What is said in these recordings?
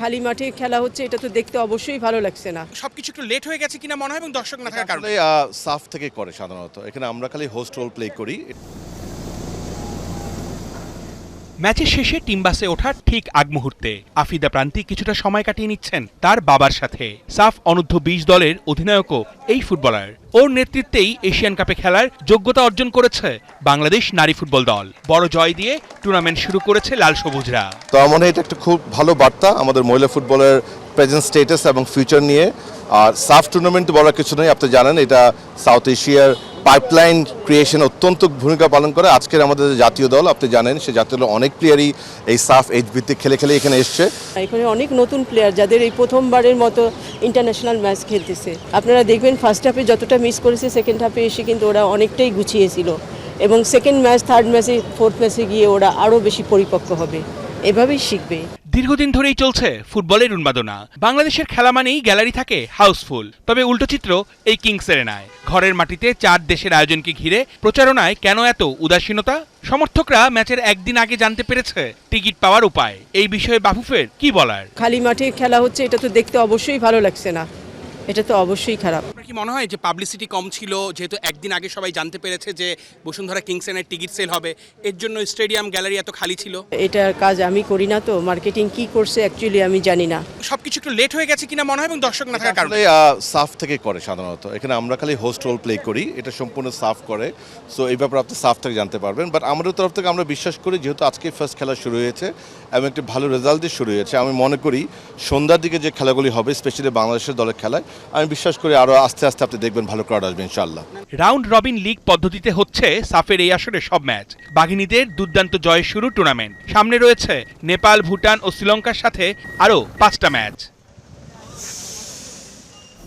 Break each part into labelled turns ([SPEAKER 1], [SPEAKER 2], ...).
[SPEAKER 1] খালি মাঠে খেলা হচ্ছে, এটা তো দেখতে অবশ্যই ভালো লাগছে না।
[SPEAKER 2] সবকিছু একটু লেট হয়ে গেছে কিনা মনে হয় এবং দর্শক না থাকার কারণে।
[SPEAKER 3] সাফ থেকে করে সাধারণত, এখানে আমরা খালি হোস্ট রোল প্লে করি।
[SPEAKER 4] ম্যাচের শেষে টিম বাসে ওঠার ঠিক আগ মুহূর্তে আফিদা প্রান্তি কিছুটা সময় কাটিয়ে নিচ্ছেন তার বাবার সাথে। সাফ অনূর্ধ্ব ২০ দলের অধিনায়কও এই ফুটবলার। ওর নেতৃত্বেই এশিয়ান কাপে খেলার যোগ্যতা অর্জন করেছে বাংলাদেশ নারী ফুটবল দল। বড় জয় দিয়ে টুর্নামেন্ট শুরু করেছে লাল সবুজরা।
[SPEAKER 3] তো আমার মনে হয় এটা একটা খুব ভালো বার্তা আমাদের মহিলা ফুটবলের প্রেজেন্ট স্টেটাস এবং ফিউচার নিয়ে। আর সাফ টুর্নামেন্ট বলার কিছু নেই, আপনি জানেন এটা সাউথ এশিয়ার পাইপলাইন ক্রিয়েশন অত্যন্ত ভূমিকা পালন করে। আজকের আমাদের জাতীয় দল আপনি জানেন, সে জাতীয় দল অনেক প্লেয়ারই এই সাফ এইচ ভিত্তিক খেলে খেলে এখানে এসছে।
[SPEAKER 1] এখানে অনেক নতুন প্লেয়ার যাদের এই প্রথমবারের মতো ইন্টারন্যাশনাল ম্যাচ খেলতেছে। আপনারা দেখবেন ফার্স্ট হাফে যতটা মিস করেছে, সেকেন্ড হাফে এসে কিন্তু ওরা অনেকটাই গুছিয়েছিল এবং সেকেন্ড ম্যাচ, থার্ড ম্যাচে, ফোর্থ ম্যাচে গিয়ে ওরা আরও বেশি পরিপক্ক হবে, এভাবেই শিখবে।
[SPEAKER 4] দীর্ঘদিন ধরেই চলছে ফুটবলের উন্মাদনা। বাংলাদেশের খেলা মানেই গ্যালারি থাকে হাউসফুল। তবে উল্টো চিত্র এই কিংস এরেনায়। ঘরের মাটিতে ৪ দেশের আয়োজনকে ঘিরে প্রচারণায় কেন এত উদাসীনতা? সমর্থকরা ম্যাচের একদিন আগে জানতে পেরেছে টিকিট পাওয়ার উপায়। এই বিষয়ে বাফুফের কি বলার?
[SPEAKER 1] খালি মাঠে খেলা হচ্ছে, এটা তো দেখতে অবশ্যই ভালো লাগছে না, এটা তো অবশ্যই খারাপ।
[SPEAKER 2] আপনার কি মনে হয় যে পাবলিসিটি কম ছিল, যেহেতু একদিন আগে সবাই জানতে পেরেছে যে বসুন্ধরা কিংস এর টিকিট সেল হবে, এর জন্য স্টেডিয়াম গ্যালারি এত খালি ছিল?
[SPEAKER 1] এটার কাজ আমি করি না, তো মার্কেটিং কি করছে অ্যাকচুয়ালি আমি জানি না।
[SPEAKER 2] সবকিছু একটু লেট হয়ে গেছে কিনা মনে হয় এবং দর্শক না থাকার কারণে।
[SPEAKER 3] সাফ থেকে করে সাধারণত, এখানে আমরা খালি হোস্ট রোল প্লে করি, এটা সম্পূর্ণ সাফ করে। সো এই ব্যাপারে আপনি সাফ থেকে জানতে পারবেন। বাট আমাদের তরফ থেকে আমরা বিশ্বাস করি, যেহেতু আজকে ফার্স্ট খেলা শুরু হয়েছে এবং একটি ভালো রেজাল্ট দিয়ে শুরু হয়েছে, আমি মনে করি সন্ধ্যার দিকে যে খেলাগুলি হবে, স্পেশালি বাংলাদেশের দলের খেলায়, আমি বিশ্বাস করি আরও আস্তে আস্তে আপনি দেখবেন ভালো ক্রাউড আসবে ইনশাআল্লাহ।
[SPEAKER 4] রাউন্ড রবিন লিগ পদ্ধতিতে হচ্ছে সাফের এই আসরে সব ম্যাচ। বাঘিনীদের দুর্দান্ত জয়ে শুরু টুর্নামেন্ট। সামনে রয়েছে নেপাল, ভুটান ও শ্রীলঙ্কার সাথে আরও 5টা ম্যাচ।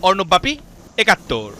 [SPEAKER 4] অর্ণব বাপি, ৭১।